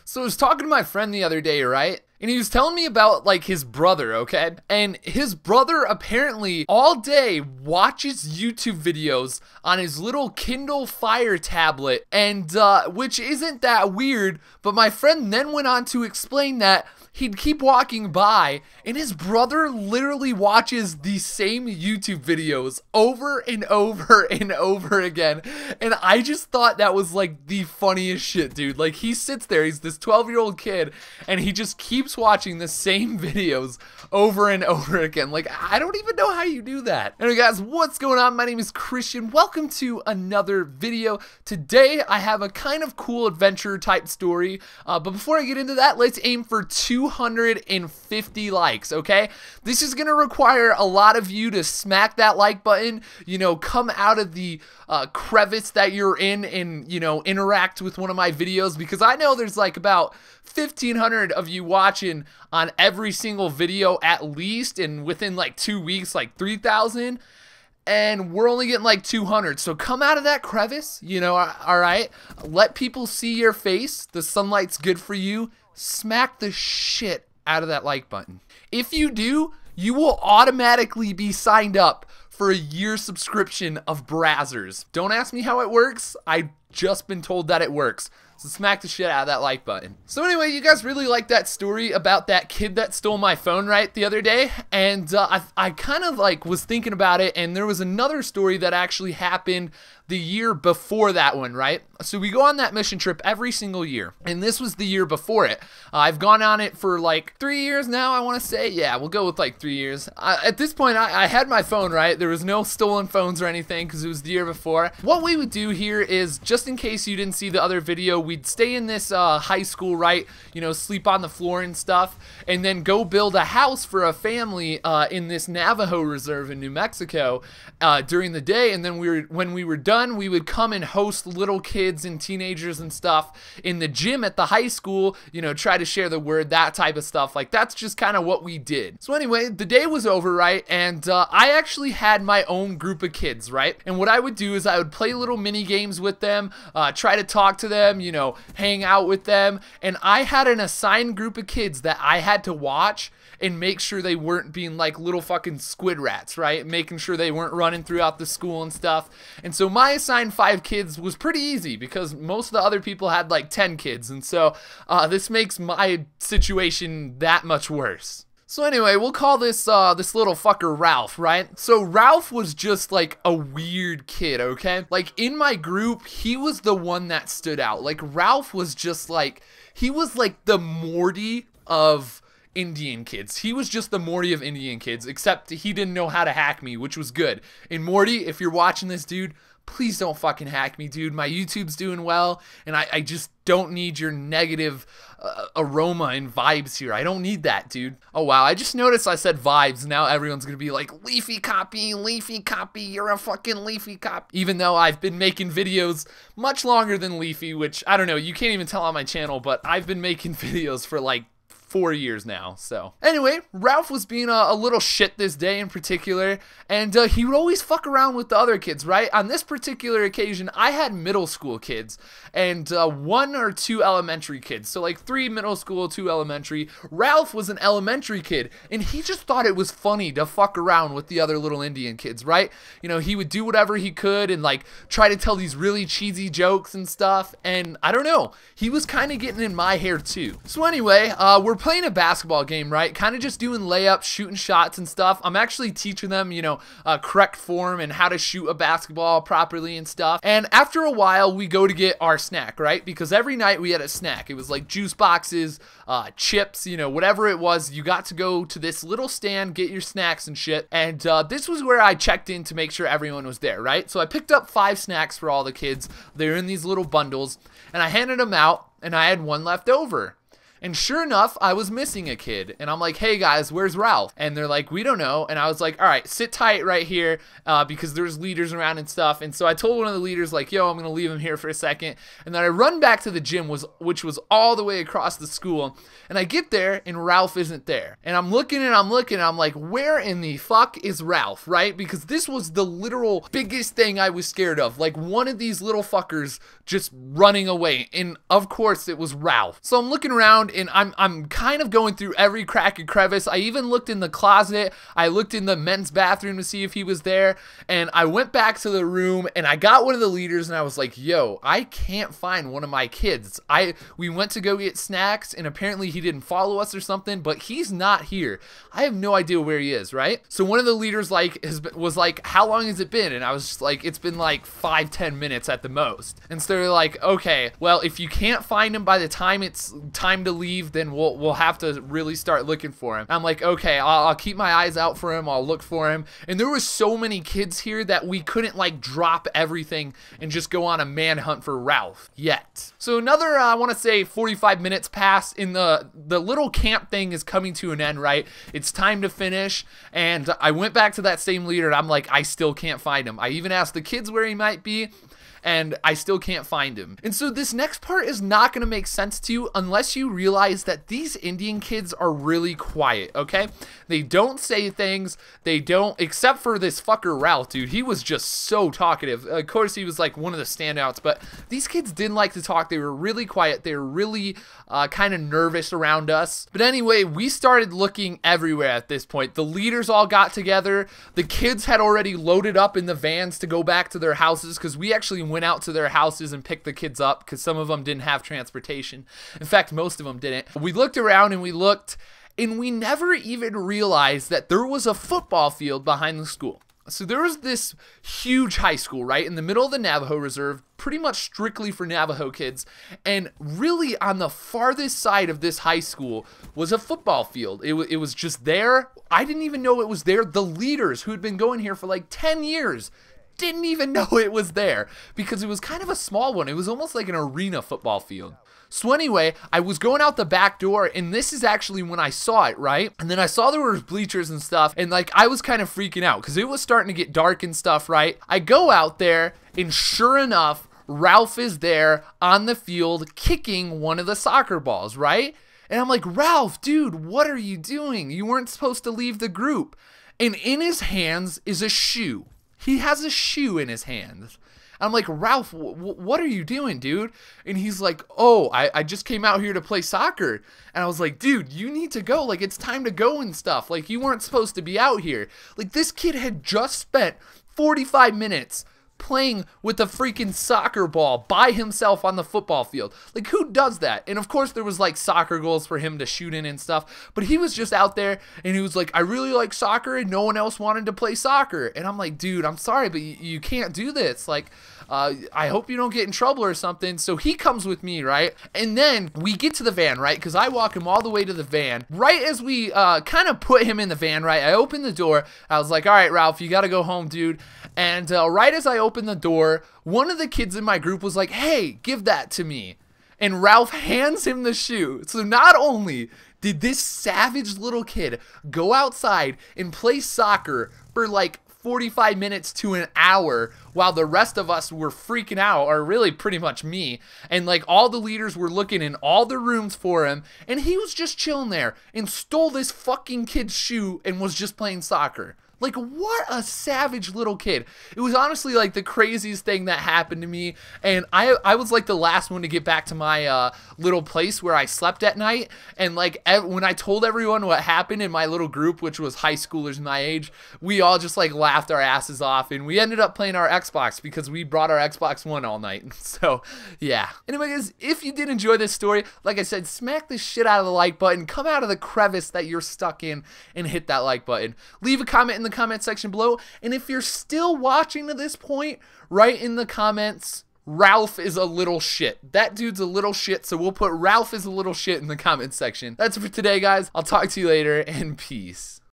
So I was talking to my friend the other day, right? And he was telling me about like his brother, okay? And his brother apparently all day watches YouTube videos on his little Kindle Fire tablet, and which isn't that weird, but my friend then went on to explain that he'd keep walking by and his brother literally watches the same YouTube videos over and over and over again. And I just thought that was like the funniest shit, dude. Like, he sits there, he's this 12-year-old kid, and he just keeps watching the same videos over and over again. Like, I don't even know how you do that. Anyway, guys, what's going on? My name is Christian. Welcome to another video. Today, I have a kind of cool adventure type story. But before I get into that, let's aim for 250 likes, okay? This is gonna require a lot of you to smack that like button, you know, come out of the crevice that you're in and, you know, interact with one of my videos, because I know there's like about 1,500 of you watching on every single video at least, and within like 2 weeks, like 3,000. And we're only getting like 200, so come out of that crevice, you know, alright? Let people see your face. The sunlight's good for you. Smack the shit out of that like button. If you do, you will automatically be signed up for a year subscription of Brazzers. Don't ask me how it works. I've just been told that it works. So smack the shit out of that like button. So anyway, you guys really liked that story about that kid that stole my phone, right, the other day? And I kind of like was thinking about it, and there was another story that actually happened the year before that one, right? So we go on that mission trip every single year, and this was the year before it. I've gone on it for like 3 years now, I want to say. Yeah, we'll go with like 3 years. At this point, I had my phone, right? There was no stolen phones or anything because it was the year before. What we would do here is, just in case you didn't see the other video, we'd stay in this high school, right? You know, sleep on the floor and stuff, and then go build a house for a family in this Navajo reserve in New Mexico during the day. And then when we were done, we would come and host little kids and teenagers and stuff in the gym at the high school, you know, try to share the word, that type of stuff. Like, that's just kind of what we did. So anyway, the day was over, right? And I actually had my own group of kids, right? And what I would do is I would play little mini games with them, try to talk to them, you know, hang out with them. And I had an assigned group of kids that I had to watch and make sure they weren't being like little fucking squid rats, right? Making sure they weren't running throughout the school and stuff. And so my assigned 5 kids was pretty easy because most of the other people had like 10 kids. And so this makes my situation that much worse. So anyway, we'll call this this little fucker Ralph, right? So Ralph was just like a weird kid, okay? Like, in my group, he was the one that stood out. Like, Ralph was just like, he was like the Morty of Indian kids. He was just the Morty of Indian kids, except he didn't know how to hack me, which was good. And Morty, if you're watching this, dude, please don't fucking hack me, dude. My YouTube's doing well, and I just don't need your negative aroma and vibes here. I don't need that, dude. Oh, wow. I just noticed I said vibes. Now everyone's going to be like, Leafy copy, you're a fucking Leafy copy. Even though I've been making videos much longer than Leafy, which, I don't know, you can't even tell on my channel, but I've been making videos for like 4 years now. So anyway, Ralph was being a little shit this day in particular, and he would always fuck around with the other kids, right? On this particular occasion, I had middle school kids and 1 or 2 elementary kids. So like 3 middle school, 2 elementary. Ralph was an elementary kid, and he just thought it was funny to fuck around with the other little Indian kids, right? You know, he would do whatever he could and like try to tell these really cheesy jokes and stuff, and I don't know, he was kind of getting in my hair too. So anyway, we're playing a basketball game, right? Kind of just doing layups, shooting shots and stuff. I'm actually teaching them, you know, correct form and how to shoot a basketball properly and stuff. And after a while, we go to get our snack, right? Because every night we had a snack. It was like juice boxes, chips, you know, whatever it was. You got to go to this little stand, get your snacks and shit. And this was where I checked in to make sure everyone was there, right? So I picked up 5 snacks for all the kids. They're in these little bundles, and I handed them out, and I had 1 left over. And sure enough, I was missing a kid. And I'm like, hey guys, where's Ralph? And they're like, we don't know. And I was like, all right, sit tight right here because there's leaders around and stuff. And so I told one of the leaders, like, yo, I'm going to leave him here for a second. And then I run back to the gym, which was all the way across the school. And I get there and Ralph isn't there. And I'm looking and I'm looking and I'm like, where in the fuck is Ralph, right? Because this was the literal biggest thing I was scared of. Like one of these little fuckers just running away. And of course it was Ralph. So I'm looking around and I'm kind of going through every crack and crevice. I even looked in the closet. I looked in the men's bathroom to see if he was there. And I went back to the room and I got one of the leaders and I was like, yo, I can't find one of my kids. We went to go get snacks and apparently he didn't follow us or something, but he's not here. I have no idea where he is, right? So one of the leaders was like, how long has it been? And I was just like, it's been like 5-10 minutes at the most. And so they're like, okay, well, if you can't find him by the time it's time to leave, then we'll have to really start looking for him. I'm like, okay, I'll keep my eyes out for him. I'll look for him. And there was so many kids here that we couldn't like drop everything and just go on a manhunt for Ralph yet. So another, I want to say 45 minutes pass and the little camp thing is coming to an end, right? It's time to finish. And I went back to that same leader and I'm like, I still can't find him. I even asked the kids where he might be, and I still can't find him. And so this next part is not gonna make sense to you unless you realize that these Indian kids are really quiet, okay? They don't say things, they don't, except for this fucker Ralph, dude. He was just so talkative. Of course, he was like one of the standouts, but these kids didn't like to talk. They were really quiet. They were really kind of nervous around us. But anyway, we started looking everywhere at this point. The leaders all got together. The kids had already loaded up in the vans to go back to their houses because we actually went out to their houses and picked the kids up because some of them didn't have transportation. In fact, most of them didn't. We looked around and we never even realized that there was a football field behind the school. So there was this huge high school, right, in the middle of the Navajo Reserve, pretty much strictly for Navajo kids, and really on the farthest side of this high school was a football field. It was just there. I didn't even know it was there. The leaders who had been going here for like 10 years didn't even know it was there because it was kind of a small one. It was almost like an arena football field. So anyway, I was going out the back door, and this is actually when I saw it, right? And then I saw there were bleachers and stuff, and like I was kind of freaking out because it was starting to get dark and stuff, right? I go out there, and sure enough, Ralph is there on the field kicking one of the soccer balls, right? And I'm like, Ralph, dude, what are you doing? You weren't supposed to leave the group. And in his hands is a shoe. He has a shoe in his hands. I'm like, Ralph, what are you doing, dude? And he's like, oh, I just came out here to play soccer. And I was like, dude, you need to go. Like, it's time to go and stuff. Like, you weren't supposed to be out here. Like, this kid had just spent 45 minutes playing with a freaking soccer ball by himself on the football field. Like, who does that? And of course there was like soccer goals for him to shoot in and stuff, but he was just out there and he was like, I really like soccer, and no one else wanted to play soccer. And I'm like, dude, I'm sorry, but you can't do this. Like, I hope you don't get in trouble or something. So he comes with me, right? And then we get to the van, right? Because I walk him all the way to the van. Right as we kind of put him in the van, right? I open the door. I was like, all right, Ralph, you got to go home, dude. And right as I opened the door, one of the kids in my group was like, hey, give that to me. And Ralph hands him the shoe. So not only did this savage little kid go outside and play soccer for like 45 minutes to an hour while the rest of us were freaking out, or really pretty much me, and like all the leaders were looking in all the rooms for him, and he was just chilling there and stole this fucking kid's shoe and was just playing soccer. Like, what a savage little kid. It was honestly like the craziest thing that happened to me. And I was like the last one to get back to my little place where I slept at night. And like when I told everyone what happened in my little group, which was high schoolers my age, we all just like laughed our asses off. And we ended up playing our Xbox because we brought our Xbox One all night. So yeah. Anyway guys, if you did enjoy this story, like I said, smack the shit out of the like button. Come out of the crevice that you're stuck in and hit that like button. Leave a comment in the comment section below, and if you're still watching to this point, write in the comments, Ralph is a little shit. That dude's a little shit, so we'll put Ralph is a little shit in the comment section. That's it for today, guys. I'll talk to you later, and peace.